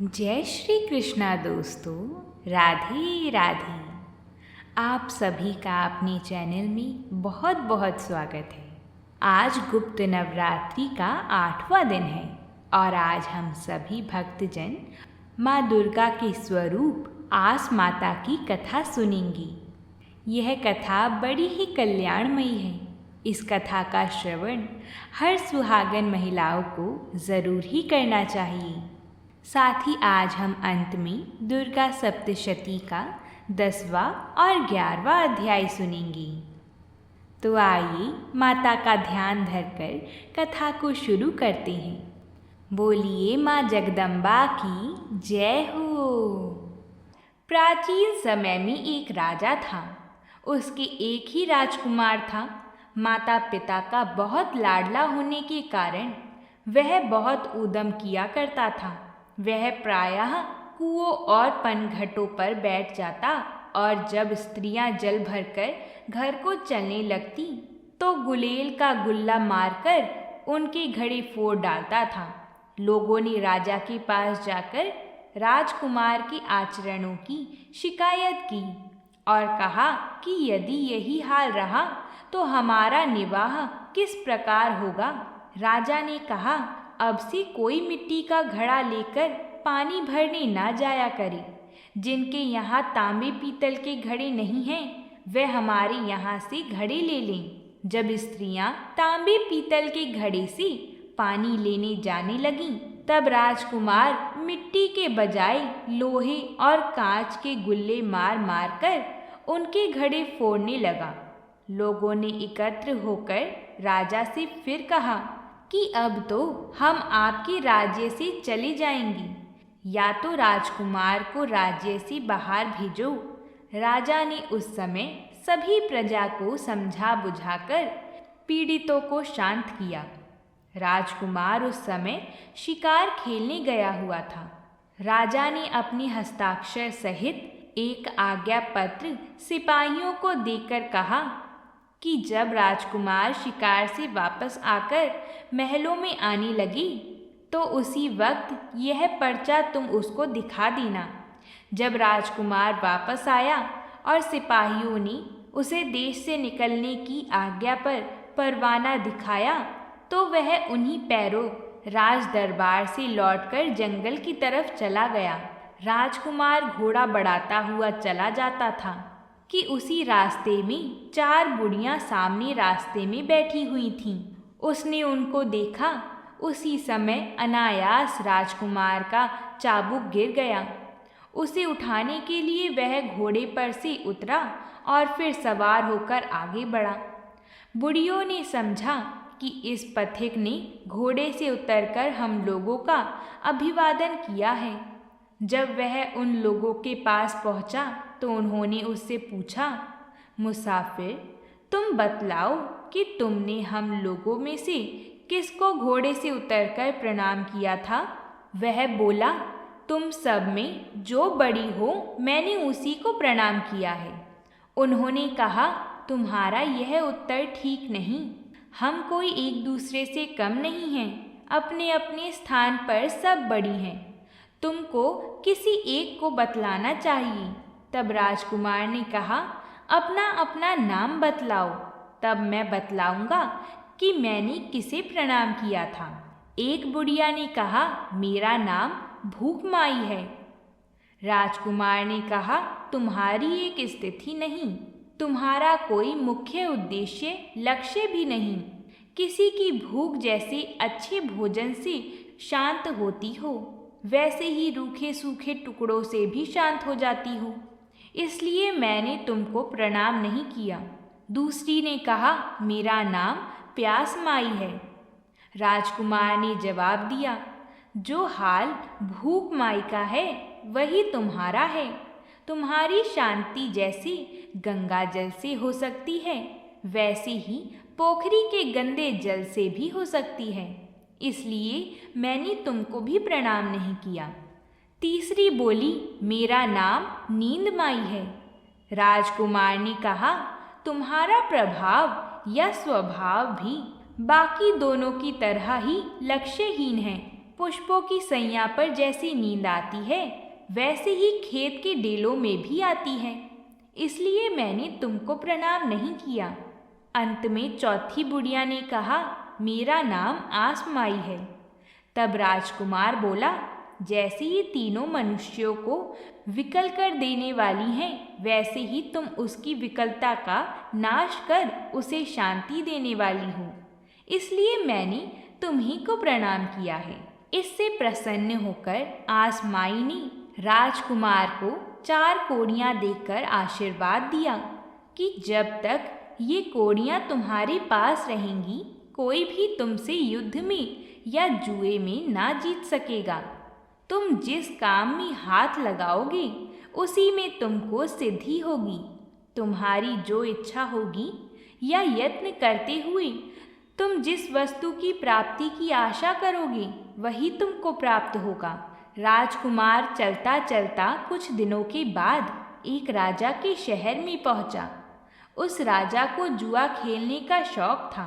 जय श्री कृष्णा दोस्तों। राधे राधे। आप सभी का अपने चैनल में बहुत बहुत स्वागत है। आज गुप्त नवरात्रि का 8वां दिन है और आज हम सभी भक्तजन माँ दुर्गा के स्वरूप आस माता की कथा सुनेंगे। यह कथा बड़ी ही कल्याणमयी है। इस कथा का श्रवण हर सुहागन महिलाओं को ज़रूर ही करना चाहिए। साथ ही आज हम अंत में दुर्गा सप्तशती का 10वां और 11वां अध्याय सुनेंगे। तो आइए माता का ध्यान धरकर कथा को शुरू करते हैं। बोलिए माँ जगदम्बा की जय हो। प्राचीन समय में एक राजा था। उसके एक ही राजकुमार था। माता पिता का बहुत लाडला होने के कारण वह बहुत ऊधम किया करता था। वह प्रायः कुओं और पनघटों पर बैठ जाता और जब स्त्रियां जल भरकर घर को चलने लगती तो गुलेल का गुल्ला मारकर उनके घड़े फोड़ डालता था। लोगों ने राजा के पास जाकर राजकुमार के आचरणों की शिकायत की और कहा कि यदि यही हाल रहा तो हमारा निर्वाह किस प्रकार होगा। राजा ने कहा, अब से कोई मिट्टी का घड़ा लेकर पानी भरने ना जाया करे। जिनके यहाँ तांबे पीतल के घड़े नहीं हैं वे हमारे यहाँ से घड़े ले लें। जब स्त्रियाँ तांबे पीतल के घड़े से पानी लेने जाने लगीं तब राजकुमार मिट्टी के बजाय लोहे और कांच के गुल्ले मार मार कर उनके घड़े फोड़ने लगा। लोगों ने एकत्र होकर राजा से फिर कहा कि अब तो हम आपके राज्य से चले जाएंगे, या तो राजकुमार को राज्य से बाहर भेजो। राजा ने उस समय सभी प्रजा को समझा बुझाकर पीड़ितों को शांत किया। राजकुमार उस समय शिकार खेलने गया हुआ था। राजा ने अपने हस्ताक्षर सहित एक आज्ञा पत्र सिपाहियों को देकर कहा कि जब राजकुमार शिकार से वापस आकर महलों में आने लगी तो उसी वक्त यह पर्चा तुम उसको दिखा देना। जब राजकुमार वापस आया और सिपाहियों ने उसे देश से निकलने की आज्ञा पर परवाना दिखाया तो वह उन्हीं पैरों राज दरबार से लौटकर जंगल की तरफ चला गया। राजकुमार घोड़ा बढ़ाता हुआ चला जाता था कि उसी रास्ते में 4 बुढ़ियाँ सामने रास्ते में बैठी हुई थीं। उसने उनको देखा। उसी समय अनायास राजकुमार का चाबुक गिर गया। उसे उठाने के लिए वह घोड़े पर से उतरा और फिर सवार होकर आगे बढ़ा। बुढ़ियों ने समझा कि इस पथिक ने घोड़े से उतरकर हम लोगों का अभिवादन किया है। जब वह उन लोगों के पास पहुंचा तो उन्होंने उससे पूछा, मुसाफिर, तुम बतलाओ कि तुमने हम लोगों में से किसको घोड़े से उतरकर प्रणाम किया था। वह बोला, तुम सब में जो बड़ी हो मैंने उसी को प्रणाम किया है। उन्होंने कहा, तुम्हारा यह उत्तर ठीक नहीं। हम कोई एक दूसरे से कम नहीं हैं। अपने अपने स्थान पर सब बड़ी हैं। तुमको किसी एक को बतलाना चाहिए। तब राजकुमार ने कहा, अपना अपना नाम बतलाओ, तब मैं बतलाऊंगा कि मैंने किसे प्रणाम किया था। एक बुढ़िया ने कहा, मेरा नाम भूखमाई है। राजकुमार ने कहा, तुम्हारी एक स्थिति नहीं, तुम्हारा कोई मुख्य उद्देश्य लक्ष्य भी नहीं। किसी की भूख जैसे अच्छे भोजन से शांत होती हो वैसे ही रूखे सूखे टुकड़ों से भी शांत हो जाती हो, इसलिए मैंने तुमको प्रणाम नहीं किया। दूसरी ने कहा, मेरा नाम प्यास माई है। राजकुमार ने जवाब दिया, जो हाल भूख माई का है वही तुम्हारा है। तुम्हारी शांति जैसी गंगा जल से हो सकती है वैसे ही पोखरी के गंदे जल से भी हो सकती है, इसलिए मैंने तुमको भी प्रणाम नहीं किया। तीसरी बोली, मेरा नाम नींद माई है। राजकुमार ने कहा, तुम्हारा प्रभाव या स्वभाव भी बाकी दोनों की तरह ही लक्ष्यहीन है, पुष्पों की सैया पर जैसी नींद आती है, वैसे ही खेत के डेलों में भी आती है, इसलिए मैंने तुमको प्रणाम नहीं किया। अंत में चौथी बुढ़िया ने कहा, मेरा नाम आसमाई है। तब राजकुमार बोला, जैसे ये तीनों मनुष्यों को विकल कर देने वाली हैं, वैसे ही तुम उसकी विकलता का नाश कर उसे शांति देने वाली हो, इसलिए मैंने तुम्ही को प्रणाम किया है। इससे प्रसन्न होकर आसमाई ने राजकुमार को 4 कोड़ियाँ देकर आशीर्वाद दिया कि जब तक ये कोड़ियाँ तुम्हारे पास रहेंगी, कोई भी तुमसे युद्ध में या जुए में ना जीत सकेगा। तुम जिस काम में हाथ लगाओगे, उसी में तुमको सिद्धि होगी। तुम्हारी जो इच्छा होगी या यत्न करते हुए तुम जिस वस्तु की प्राप्ति की आशा करोगे, वही तुमको प्राप्त होगा। राजकुमार चलता चलता कुछ दिनों के बाद एक राजा के शहर में पहुंचा। उस राजा को जुआ खेलने का शौक था।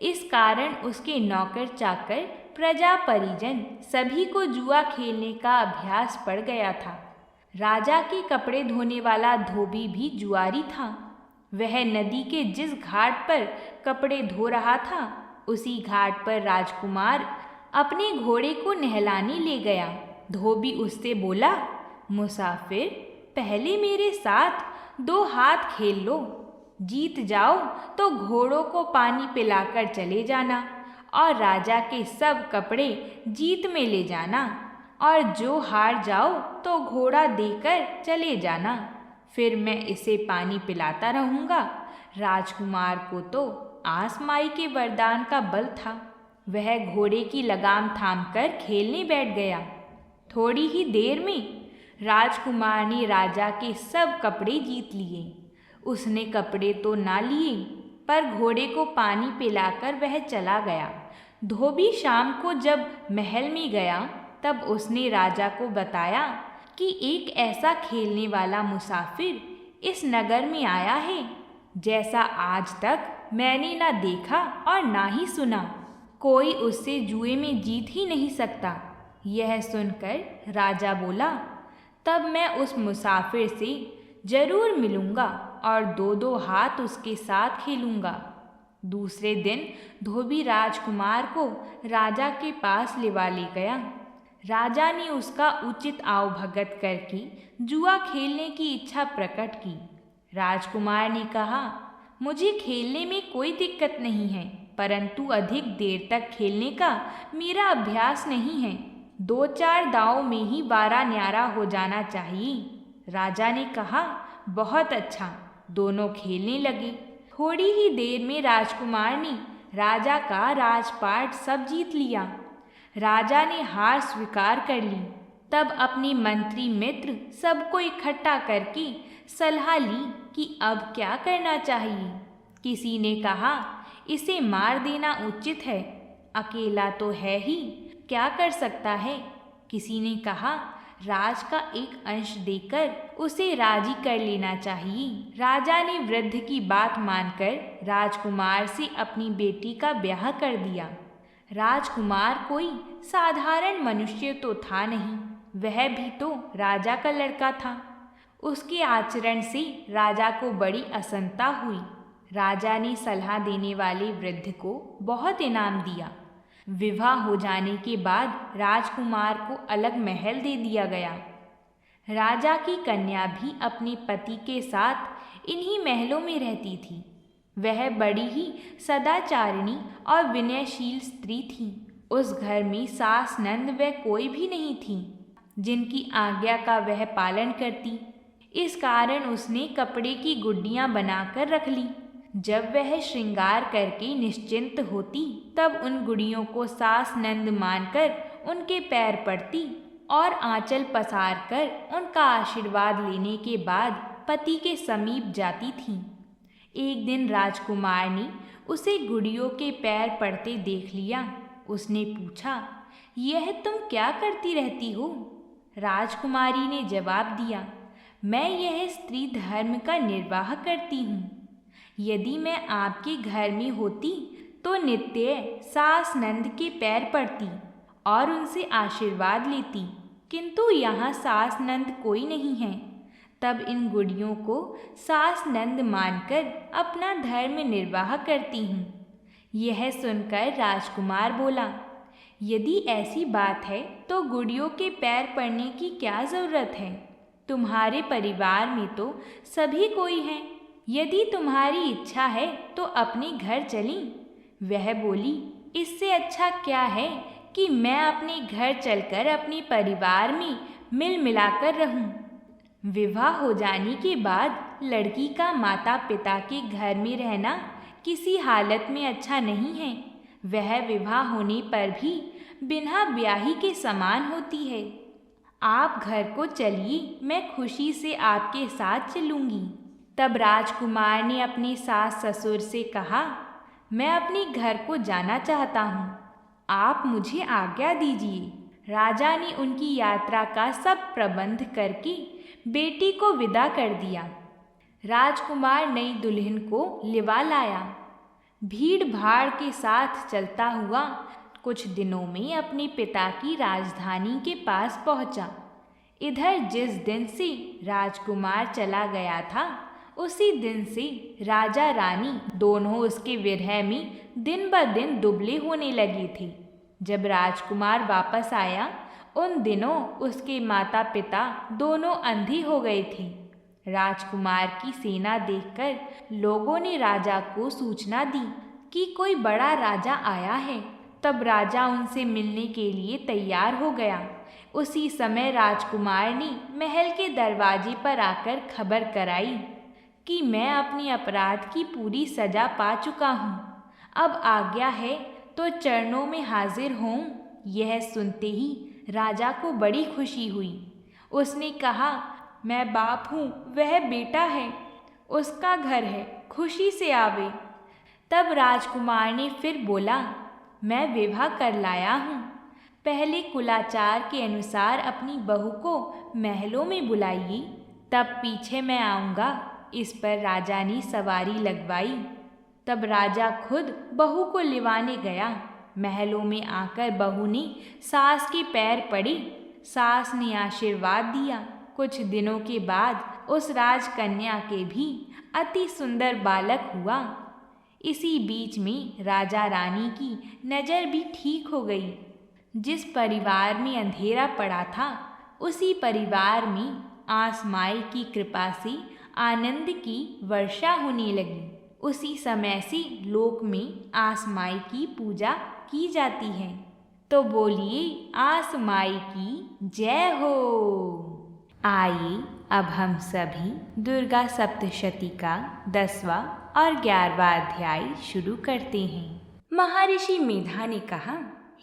इस कारण उसके नौकर चाकर, प्रजा परिजन सभी को जुआ खेलने का अभ्यास पड़ गया था। राजा के कपड़े धोने वाला धोबी भी जुआरी था। वह नदी के जिस घाट पर कपड़े धो रहा था, उसी घाट पर राजकुमार अपने घोड़े को नहलाने ले गया। धोबी उससे बोला, मुसाफिर, पहले मेरे साथ 2 हाथ खेल लो। जीत जाओ तो घोड़ों को पानी पिलाकर चले जाना और राजा के सब कपड़े जीत में ले जाना, और जो हार जाओ तो घोड़ा देकर चले जाना। फिर मैं इसे पानी पिलाता रहूँगा। राजकुमार को तो आसमाई के वरदान का बल था। वह घोड़े की लगाम थामकर खेलने बैठ गया। थोड़ी ही देर में राजकुमार ने राजा के सब कपड़े जीत लिए। उसने कपड़े तो ना लिए, पर घोड़े को पानी पिलाकर वह चला गया। धोबी शाम को जब महल में गया, तब उसने राजा को बताया कि एक ऐसा खेलने वाला मुसाफिर इस नगर में आया है, जैसा आज तक मैंने ना देखा और ना ही सुना। कोई उससे जुए में जीत ही नहीं सकता। यह सुनकर राजा बोला, तब मैं उस मुसाफिर से जरूर मिलूंगा और 2-2 हाथ उसके साथ खेलूंगा। दूसरे दिन धोबी राजकुमार को राजा के पास लिवा ले गया। राजा ने उसका उचित आवभगत करके जुआ खेलने की इच्छा प्रकट की। राजकुमार ने कहा, मुझे खेलने में कोई दिक्कत नहीं है, परंतु अधिक देर तक खेलने का मेरा अभ्यास नहीं है। 2-4 दांव में ही बारा न्यारा हो जाना चाहिए। राजा ने कहा, बहुत अच्छा। दोनों खेलने लगे। थोड़ी ही देर में राजकुमार ने राजा का राजपाट सब जीत लिया। राजा ने हार स्वीकार कर ली। तब अपने मंत्री मित्र सबको इकट्ठा करके सलाह ली कि अब क्या करना चाहिए। किसी ने कहा, इसे मार देना उचित है, अकेला तो है ही, क्या कर सकता है। किसी ने कहा, राज का एक अंश देकर उसे राजी कर लेना चाहिए। राजा ने वृद्ध की बात मानकर राजकुमार से अपनी बेटी का ब्याह कर दिया। राजकुमार कोई साधारण मनुष्य तो था नहीं, वह भी तो राजा का लड़का था। उसके आचरण से राजा को बड़ी असंता हुई। राजा ने सलाह देने वाले वृद्ध को बहुत इनाम दिया। विवाह हो जाने के बाद राजकुमार को अलग महल दे दिया गया। राजा की कन्या भी अपने पति के साथ इन्हीं महलों में रहती थी। वह बड़ी ही सदाचारिणी और विनयशील स्त्री थी। उस घर में सास नंद व कोई भी नहीं थी जिनकी आज्ञा का वह पालन करती। इस कारण उसने कपड़े की गुड्डियां बनाकर रख ली। जब वह श्रृंगार करके निश्चिंत होती, तब उन गुड़ियों को सास नंद मानकर उनके पैर पड़ती और आंचल पसार कर उनका आशीर्वाद लेने के बाद पति के समीप जाती थीं। एक दिन राजकुमार ने उसे गुड़ियों के पैर पड़ते देख लिया। उसने पूछा, यह तुम क्या करती रहती हो? राजकुमारी ने जवाब दिया, मैं यह स्त्री धर्म का निर्वाह करती हूँ। यदि मैं आपके घर में होती तो नित्य सास नंद के पैर पड़ती और उनसे आशीर्वाद लेती, किंतु यहाँ सास नंद कोई नहीं है। तब इन गुड़ियों को सास नंद मानकर अपना धर्म निर्वाह करती हूँ। यह सुनकर राजकुमार बोला, यदि ऐसी बात है तो गुड़ियों के पैर पड़ने की क्या ज़रूरत है? तुम्हारे परिवार में तो सभी कोई हैं। यदि तुम्हारी इच्छा है तो अपने घर चली। वह बोली, इससे अच्छा क्या है कि मैं अपने घर चलकर अपने परिवार में मिल मिलाकर रहूं। विवाह हो जाने के बाद लड़की का माता पिता के घर में रहना किसी हालत में अच्छा नहीं है। वह विवाह होने पर भी बिना ब्याही के समान होती है। आप घर को चलिए, मैं खुशी से आपके साथ चलूँगी। तब राजकुमार ने अपने सास ससुर से कहा, मैं अपने घर को जाना चाहता हूँ, आप मुझे आज्ञा दीजिए। राजा ने उनकी यात्रा का सब प्रबंध करके बेटी को विदा कर दिया। राजकुमार नई दुल्हन को लिवा लाया। भीड़ भाड़ के साथ चलता हुआ कुछ दिनों में अपने पिता की राजधानी के पास पहुंचा। इधर जिस दिन से राजकुमार चला गया था, उसी दिन से राजा रानी दोनों उसके विरह में दिन ब दिन दुबले होने लगे थे। जब राजकुमार वापस आया, उन दिनों उसके माता पिता दोनों अंधे हो गए थे। राजकुमार की सेना देखकर लोगों ने राजा को सूचना दी कि कोई बड़ा राजा आया है। तब राजा उनसे मिलने के लिए तैयार हो गया। उसी समय राजकुमार ने महल के दरवाजे पर आकर खबर कराई कि मैं अपने अपराध की पूरी सजा पा चुका हूँ। अब आज्ञा है तो चरणों में हाजिर हों। यह सुनते ही राजा को बड़ी खुशी हुई। उसने कहा, मैं बाप हूँ, वह बेटा है, उसका घर है, खुशी से आवे। तब राजकुमार ने फिर बोला, मैं विवाह कर लाया हूँ। पहले कुलाचार के अनुसार अपनी बहू को महलों में बुलाइए, तब पीछे मैं आऊँगा। इस पर राजा ने सवारी लगवाई। तब राजा खुद बहू को लिवाने गया। महलों में आकर बहू ने सास के पैर पड़े। सास ने आशीर्वाद दिया। कुछ दिनों के बाद उस राजकन्या के भी अति सुंदर बालक हुआ। इसी बीच में राजा रानी की नज़र भी ठीक हो गई। जिस परिवार में अंधेरा पड़ा था, उसी परिवार में आसमाई की कृपा से आनंद की वर्षा होने लगी। उसी समय से लोक में आसमाई की पूजा की जाती है। तो बोलिए आसमाई की जय हो। आइए अब हम सभी दुर्गा सप्तशती का 10वां और 11वां अध्याय शुरू करते हैं। महर्षि मेधा ने कहा,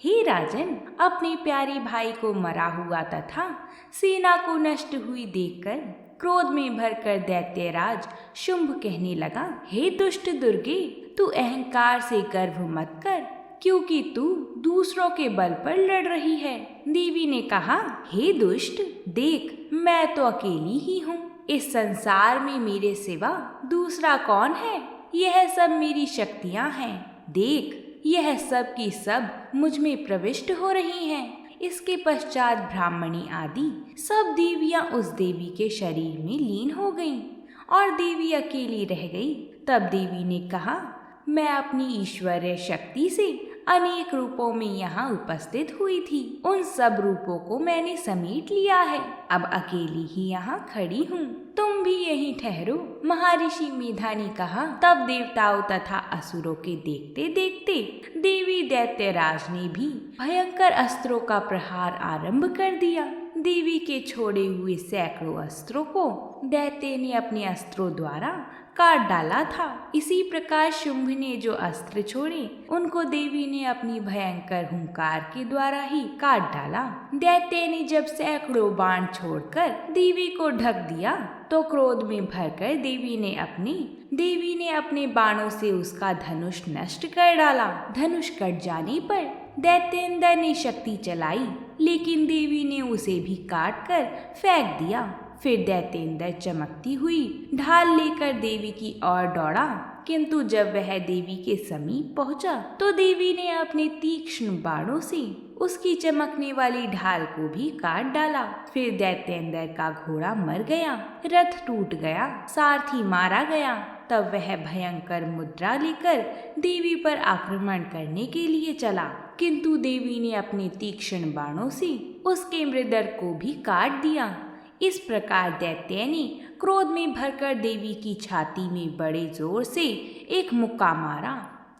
हे राजन, अपने प्यारे भाई को मरा हुआ तथा सेना को नष्ट हुई देखकर क्रोध में भरकर दैत्यराज शुंभ कहने लगा, हे दुष्ट दुर्गे, तू अहंकार से गर्व मत कर, क्योंकि तू दूसरों के बल पर लड़ रही है। देवी ने कहा, हे दुष्ट, देख, मैं तो अकेली ही हूँ। इस संसार में मेरे सिवा दूसरा कौन है? यह सब मेरी शक्तियाँ हैं। देख, यह सब की सब मुझ में प्रविष्ट हो रही हैं। इसके पश्चात ब्राह्मणी आदि सब देवियां उस देवी के शरीर में लीन हो गईं और देवी अकेली रह गई। तब देवी ने कहा, मैं अपनी ईश्वरीय शक्ति से अनेक रूपों में यहाँ उपस्थित हुई थी। उन सब रूपों को मैंने समेट लिया है। अब अकेली ही यहाँ खड़ी हूँ। तुम भी यहीं ठहरो। महर्षि मेधा ने कहा। तब देवताओं तथा असुरों के देखते देखते देवी दैत्यराज ने भी भयंकर अस्त्रों का प्रहार आरंभ कर दिया। देवी के छोड़े हुए सैकड़ों अस्त्रों को दैत्य ने अपने अस्त्रों द्वारा काट डाला था। इसी प्रकार शुंभ ने जो अस्त्र छोड़े, उनको देवी ने अपनी भयंकर हुंकार के द्वारा ही काट डाला। दैत्य ने जब सैकड़ों बाण छोड़कर देवी को ढक दिया, तो क्रोध में भरकर देवी ने अपने बाणों से उसका धनुष नष्ट कर डाला। धनुष कट जाने पर दैत्येंद्र ने शक्ति चलाई, लेकिन देवी ने उसे भी काट कर फेंक दिया। फिर दैत्येंद्र चमकती हुई ढाल लेकर देवी की ओर दौड़ा, किंतु जब वह देवी के समीप पहुंचा तो देवी ने अपने तीक्ष्ण बाणों से उसकी चमकने वाली ढाल को भी काट डाला। फिर दैत्येंद्र का घोड़ा मर गया, रथ टूट गया, सारथी मारा गया। तब वह भयंकर मुद्रा लेकर देवी पर आक्रमण करने के लिए चला, किंतु देवी ने अपने तीक्ष्ण बाणों से उसके मृदर को भी काट दिया। इस प्रकार दैत्य ने क्रोध में भरकर देवी की छाती में बड़े जोर से एक मुक्का मारा।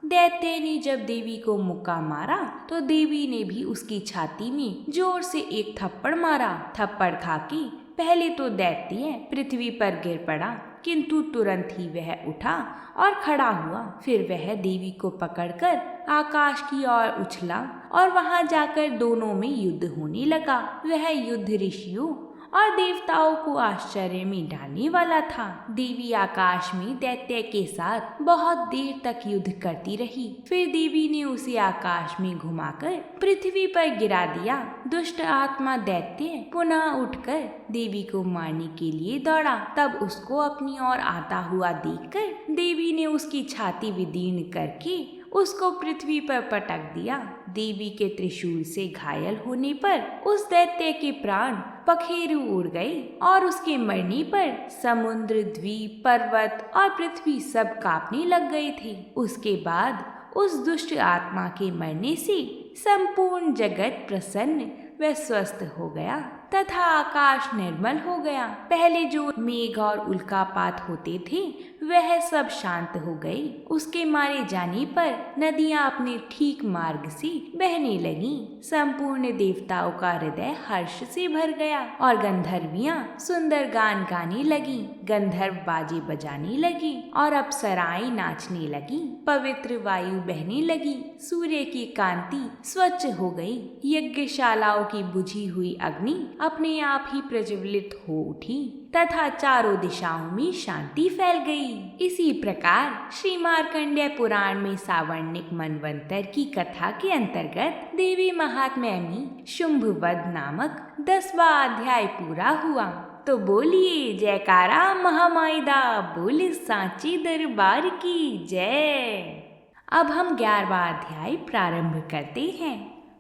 दैत्य ने जब देवी को मुक्का मारा तो देवी ने भी उसकी छाती में जोर से एक थप्पड़ मारा। थप्पड़ खाके पहले तो दैत्य पृथ्वी पर गिर पड़ा, किंतु तुरंत ही वह उठा और खड़ा हुआ। फिर वह देवी को पकड़कर आकाश की ओर उछला और वहां जाकर दोनों में युद्ध होने लगा। वह युद्ध ऋषियों और देवताओं को आश्चर्य में डालने वाला था। देवी आकाश में दैत्य के साथ बहुत देर तक युद्ध करती रही। फिर देवी ने उसे आकाश में घुमाकर पृथ्वी पर गिरा दिया। दुष्ट आत्मा दैत्य पुनः उठकर देवी को मारने के लिए दौड़ा। तब उसको अपनी ओर आता हुआ देखकर देवी ने उसकी छाती विदीर्ण करके उसको पृथ्वी पर पटक दिया। देवी के त्रिशूल से घायल होने पर उस दैत्य के प्राण पखेरु उड़ गए और उसके मरने पर समुद्र, द्वीप, पर्वत और पृथ्वी सब कांपने लग गए थे। उसके बाद उस दुष्ट आत्मा के मरने से संपूर्ण जगत प्रसन्न व स्वस्थ हो गया तथा आकाश निर्मल हो गया। पहले जो मेघ और उल्कापात होते थे वह सब शांत हो गए। उसके मारे जाने पर नदियां अपने ठीक मार्ग से बहने लगीं। संपूर्ण देवताओं का हृदय हर्ष से भर गया और गंधर्वियां सुंदर गान गाने लगी, गंधर्व बाजे बजाने लगे और अप्सराएं नाचने लगी। पवित्र वायु बहने लगी, सूर्य की कांति स्वच्छ हो गई, यज्ञशालाओं की बुझी हुई अग्नि अपने आप ही प्रज्वलित हो उठी तथा चारों दिशाओं में शांति फैल गई। इसी प्रकार श्री मार्कंडेय पुराण में सावर्णिक मनवंतर की कथा के अंतर्गत देवी महात्म्य में शुंभवध नामक 10वां अध्याय पूरा हुआ। तो बोलिए जयकारा महामाईदा, बोले सांची दरबार की जय। अब हम 11वां अध्याय प्रारंभ करते हैं।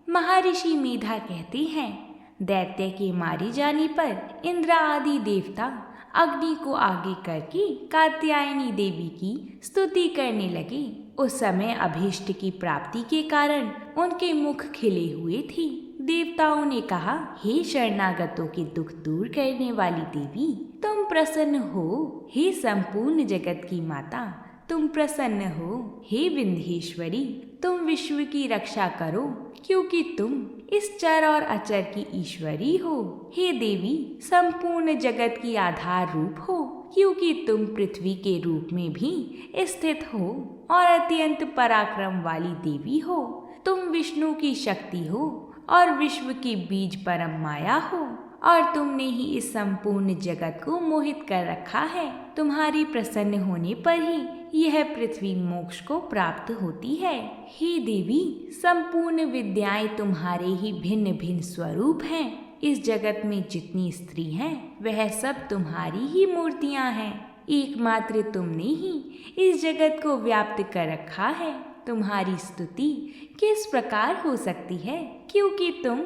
महर्षि मेधा कहते हैं, दैत्य के मारे जाने पर इंद्र आदि देवता अग्नि को आगे करके कात्यायनी देवी की स्तुति करने लगे। उस समय अभीष्ट की प्राप्ति के कारण उनके मुख खिले हुए थे। देवताओं ने कहा, हे शरणागतों के दुख दूर करने वाली देवी, तुम प्रसन्न हो। हे संपूर्ण जगत की माता, तुम प्रसन्न हो। हे विंध्येश्वरी, तुम विश्व की रक्षा करो, क्योंकि तुम इस चर और अचर की ईश्वरी हो। हे देवी, संपूर्ण जगत की आधार रूप हो, क्योंकि तुम पृथ्वी के रूप में भी स्थित हो और अत्यंत पराक्रम वाली देवी हो। तुम विष्णु की शक्ति हो और विश्व की बीज परम माया हो और तुमने ही इस संपूर्ण जगत को मोहित कर रखा है। तुम्हारी प्रसन्न होने पर ही यह पृथ्वी मोक्ष को प्राप्त होती है। हे देवी, संपूर्ण विद्याएं तुम्हारे ही भिन्न भिन्न स्वरूप हैं। इस जगत में जितनी स्त्री हैं वह सब तुम्हारी ही मूर्तियां हैं। एकमात्र तुमने ही इस जगत को व्याप्त कर रखा है। तुम्हारी स्तुति किस प्रकार हो सकती है, क्योंकि तुम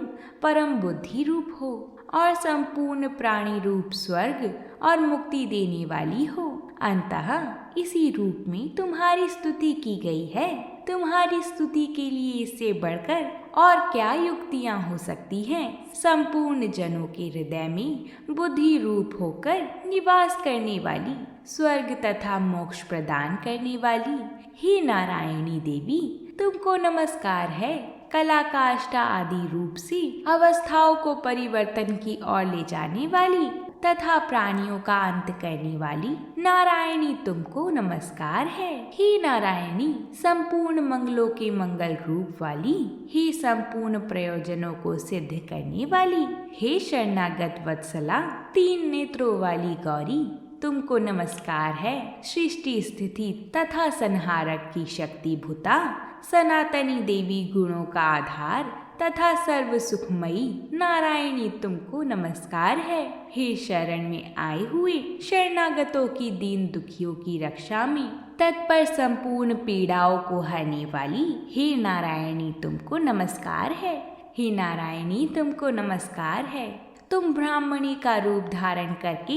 परम बुद्धि रूप हो और संपूर्ण प्राणी रूप स्वर्ग और मुक्ति देने वाली हो। अंतः इसी रूप में तुम्हारी स्तुति की गई है। तुम्हारी स्तुति के लिए इससे बढ़कर और क्या युक्तियां हो सकती हैं। संपूर्ण जनों के हृदय में बुद्धि रूप होकर निवास करने वाली, स्वर्ग तथा मोक्ष प्रदान करने वाली, हे नारायणी देवी, तुमको नमस्कार है। कला काष्ठा आदि रूप से अवस्थाओं को परिवर्तन की ओर ले जाने वाली तथा प्राणियों का अंत करने वाली नारायणी, तुमको नमस्कार है। हे नारायणी, संपूर्ण मंगलों के मंगल रूप वाली, हे संपूर्ण प्रयोजनों को सिद्ध करने वाली, हे शरणागत वत्सला, 3 नेत्रों वाली गौरी, तुमको नमस्कार है। सृष्टि स्थिति तथा संहारक की शक्ति भूता सनातनी देवी, गुणों का आधार तथा सर्व सुखमयी नारायणी, तुमको नमस्कार है। हे शरण में आए हुए शरणागतों की, दीन दुखियों की रक्षा में तत्पर, संपूर्ण पीड़ाओं को हरने वाली, हे नारायणी, तुमको नमस्कार है। हे नारायणी, तुमको नमस्कार है। तुम ब्राह्मणी का रूप धारण करके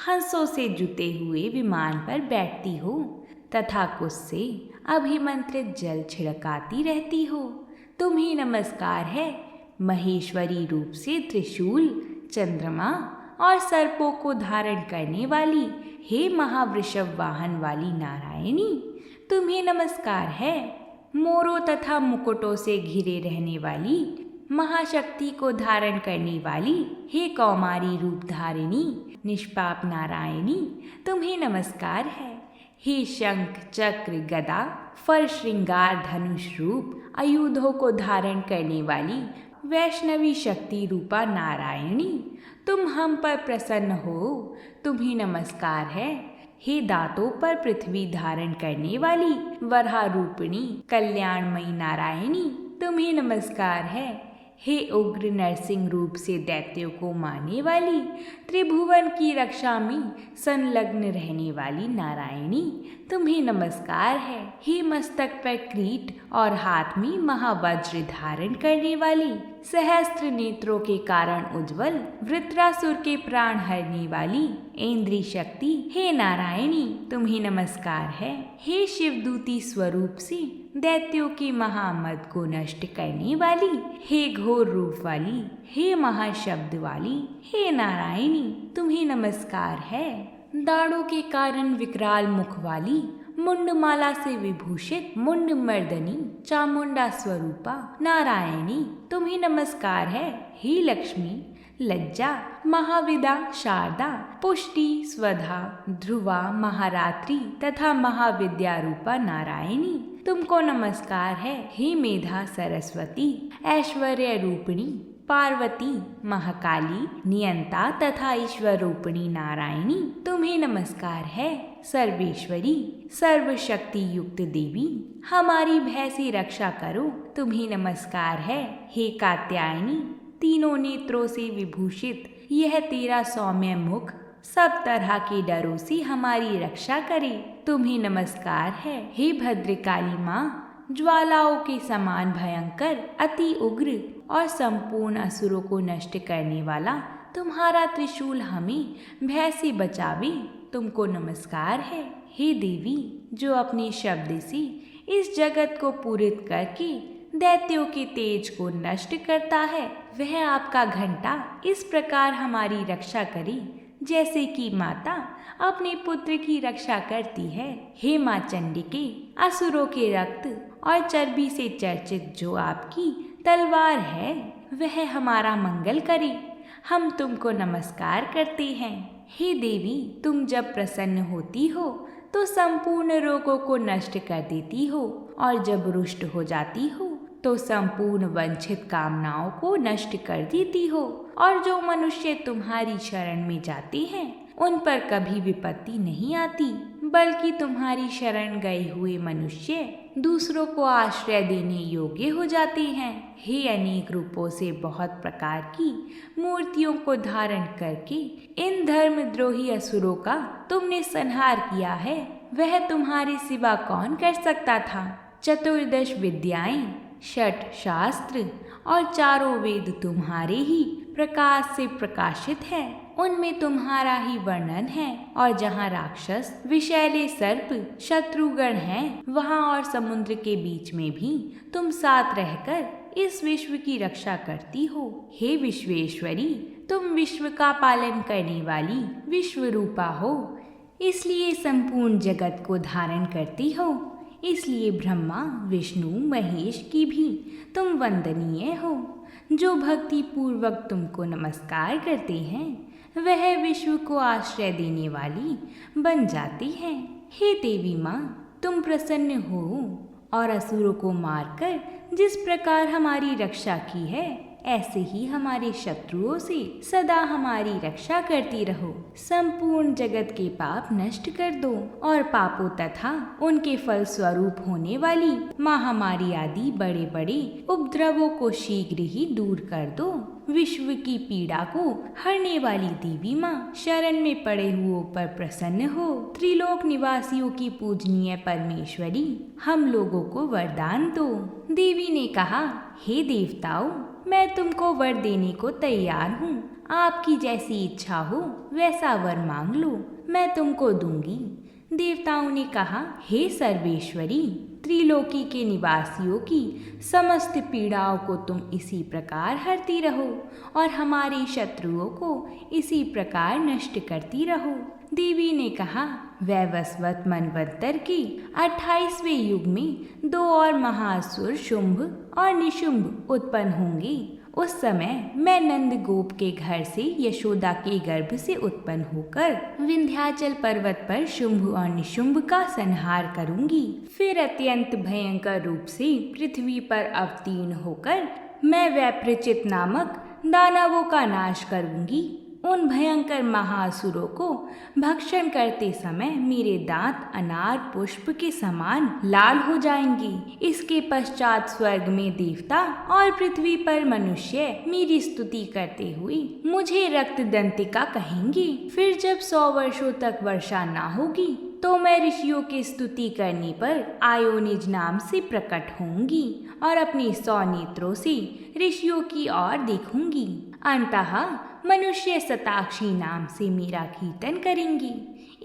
हंसों से जुते हुए विमान पर बैठती हो तथा कुछ से अभिमंत्रित जल छिड़काती रहती हो। तुम्हें नमस्कार है। महेश्वरी रूप से त्रिशूल, चंद्रमा और सर्पों को धारण करने वाली हे महावृषभ वाहन वाली नारायणी, तुम्हें नमस्कार है। मोरों तथा मुकुटों से घिरे रहने वाली महाशक्ति को धारण करने वाली हे कौमारी रूप धारिणी निष्पाप नारायणी, तुम्हें नमस्कार है। हे शंख, चक्र, गदा, फर, श्रृंगार, धनुष रूप आयुधों को धारण करने वाली वैष्णवी शक्ति रूपा नारायणी, तुम हम पर प्रसन्न हो, तुम्हें नमस्कार है। हे दांतों पर पृथ्वी धारण करने वाली वराह रूपिणी कल्याणमयी नारायणी, तुम्हें नमस्कार है। हे उग्र नरसिंह रूप से दैत्यों को मारने वाली त्रिभुवन की रक्षा में संलग्न रहने वाली नारायणी, तुम्हें नमस्कार है। हे मस्तक पर किरीट और हाथ में महावज्र धारण करने वाली सहस्त्र नेत्रों के कारण उज्ज्वल वृत्रासुर के प्राण हरने वाली इंद्री शक्ति हे नारायणी, तुम्हें नमस्कार है। हे शिवदूती स्वरूप से दैत्यों के महामद को नष्ट करने वाली हे घोर रूप वाली हे महाशब्द वाली हे नारायणी, तुम्हें नमस्कार है। दाढ़ों के कारण विकराल मुख वाली मुंडमाला से विभूषित मुंड मर्दनी चामुंडा स्वरूपा नारायणी, तुम्हें नमस्कार है। हे लक्ष्मी, लज्जा, महाविदा, शारदा, पुष्टि, स्वधा, ध्रुवा, महारात्रि तथा महाविद्या रूपा नारायणी, तुमको नमस्कार है। हे मेधा, सरस्वती, ऐश्वर्य रूपिणी पार्वती, महाकाली, नियंता तथा ईश्वर रूपिणी नारायणी, तुम्हें नमस्कार है। सर्वेश्वरी, सर्वशक्ति युक्त देवी, हमारी भय से रक्षा करो, तुम्हें नमस्कार है। हे कात्यायनी, तीनों नेत्रों से विभूषित यह तेरा सौम्य मुख सब तरह के डरों से हमारी रक्षा करे, तुम्हें नमस्कार है। हे भद्रकाली माँ, ज्वालाओं के समान भयंकर, अति उग्र और संपूर्ण असुरों को नष्ट करने वाला तुम्हारा त्रिशूल हमें भय से बचावे, तुमको नमस्कार है। हे देवी, जो अपने शब्द से इस जगत को पूरित करके दैत्यों के तेज को नष्ट करता है, वह आपका घंटा इस प्रकार हमारी रक्षा करे जैसे कि माता अपने पुत्र की रक्षा करती है। हे माँ चंडिके, असुरों के रक्त और चर्बी से चर्चित जो आपकी तलवार है वह हमारा मंगल करे, हम तुमको नमस्कार करते हैं। हे देवी, तुम जब प्रसन्न होती हो तो संपूर्ण रोगों को नष्ट कर देती हो और जब रुष्ट हो जाती हो तो संपूर्ण वंचित कामनाओं को नष्ट कर देती हो, और जो मनुष्य तुम्हारी शरण में जाते हैं उन पर कभी विपत्ति नहीं आती, बल्कि तुम्हारी शरण गए हुए मनुष्य दूसरों को आश्रय देने योग्य हो जाते हैं। हे अनेक रूपों से बहुत प्रकार की मूर्तियों को धारण करके इन धर्मद्रोही असुरों का तुमने संहार किया है, वह तुम्हारे सिवा कौन कर सकता था। चतुर्दश विद्याएं, षट शास्त्र और चारों वेद तुम्हारे ही प्रकाश से प्रकाशित है, उनमें तुम्हारा ही वर्णन है, और जहाँ राक्षस, विषैले सर्प, शत्रुगण हैं, वहाँ और समुद्र के बीच में भी तुम साथ रहकर इस विश्व की रक्षा करती हो। हे विश्वेश्वरी, तुम विश्व का पालन करने वाली विश्व रूपा हो, इसलिए संपूर्ण जगत को धारण करती हो, इसलिए ब्रह्मा, विष्णु, महेश की भी तुम वंदनीय हो। जो भक्ति पूर्वक तुमको नमस्कार करते हैं वह विश्व को आश्रय देने वाली बन जाती है। हे देवी माँ, तुम प्रसन्न हो और असुरों को मारकर जिस प्रकार हमारी रक्षा की है, ऐसे ही हमारे शत्रुओं से सदा हमारी रक्षा करती रहो। संपूर्ण जगत के पाप नष्ट कर दो और पापों तथा उनके फल स्वरूप होने वाली महामारी आदि बड़े बड़े उपद्रवों को शीघ्र ही दूर कर दो। विश्व की पीड़ा को हरने वाली देवी माँ, शरण में पड़े हुओं पर प्रसन्न हो। त्रिलोक निवासियों की पूजनीय परमेश्वरी, हम लोगों को वरदान दो। देवी ने कहा, हे देवताओं, मैं तुमको वर देने को तैयार हूँ। आपकी जैसी इच्छा हो वैसा वर मांग लो, मैं तुमको दूंगी। देवताओं ने कहा, हे सर्वेश्वरी, त्रिलोकी के निवासियों की समस्त पीड़ाओं को तुम इसी प्रकार हरती रहो और हमारे शत्रुओं को इसी प्रकार नष्ट करती रहो। देवी ने कहा, वैवस्वत मनवंतर के 28वें युग में 2 और महासुर शुंभ और निशुंभ उत्पन्न होंगे। उस समय मैं नंद गोप के घर से यशोदा के गर्भ से उत्पन्न होकर विंध्याचल पर्वत पर शुंभ और निशुंभ का संहार करूंगी। फिर अत्यंत भयंकर रूप से पृथ्वी पर अवतीर्ण होकर मैं वैप्रचित नामक दानवों का नाश करूंगी। उन भयंकर महासुरों को भक्षण करते समय मेरे दांत अनार पुष्प के समान लाल हो जाएंगे। इसके पश्चात स्वर्ग में देवता और पृथ्वी पर मनुष्य मेरी स्तुति करते हुए मुझे रक्त दंतिका कहेंगे। फिर जब 100 वर्षों तक वर्षा ना होगी तो मैं ऋषियों की स्तुति करने पर आयोनिज नाम से प्रकट होंगी और अपने 100 नेत्रों से ऋषियों की ओर देखूंगी। अंतः मनुष्य शताक्षी नाम से मेरा कीर्तन करेंगी।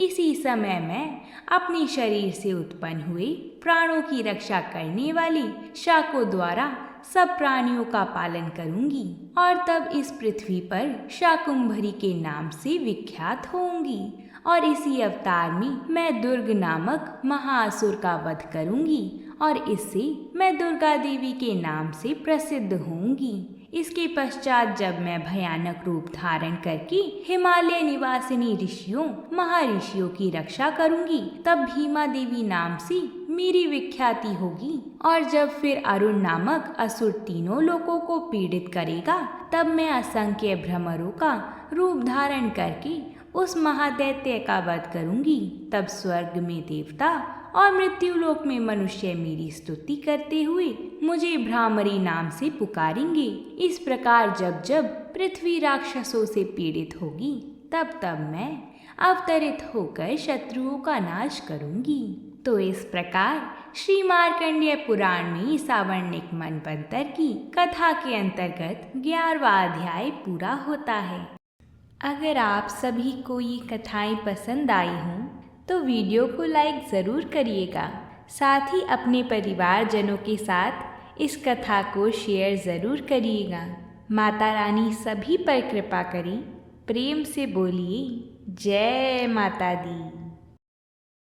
इसी समय मैं अपने शरीर से उत्पन्न हुए प्राणों की रक्षा करने वाली शाकों द्वारा सब प्राणियों का पालन करूंगी और तब इस पृथ्वी पर शाकुंभरी के नाम से विख्यात होंगी और इसी अवतार में मैं दुर्ग नामक महाअसुर का वध करूंगी और इससे मैं दुर्गा देवी के नाम से प्रसिद्ध होंगी। इसके पश्चात जब मैं भयानक रूप धारण करके हिमालय निवासिनी ऋषियों महर्षियों की रक्षा करूंगी, तब भीमा देवी नाम से मेरी विख्याति होगी। और जब फिर अरुण नामक असुर तीनों लोगों को पीड़ित करेगा, तब मैं असंख्य भ्रमरों का रूप धारण करके उस महादैत्य का वध करूंगी। तब स्वर्ग में देवता और मृत्युलोक में मनुष्य मेरी स्तुति करते हुए मुझे भ्रामरी नाम से पुकारेंगे। इस प्रकार जब जब पृथ्वी राक्षसों से पीड़ित होगी, तब तब मैं अवतरित होकर शत्रुओं का नाश करूंगी। तो इस प्रकार श्री मार्कंडेय पुराण में सावर्णिक मनवंतर की कथा के अंतर्गत 11वां अध्याय पूरा होता है। अगर आप सभी को ये कथाएं पसंद आई हों तो वीडियो को लाइक ज़रूर करिएगा। साथ ही अपने परिवारजनों के साथ इस कथा को शेयर ज़रूर करिएगा। माता रानी सभी पर कृपा करें। प्रेम से बोलिए जय माता दी।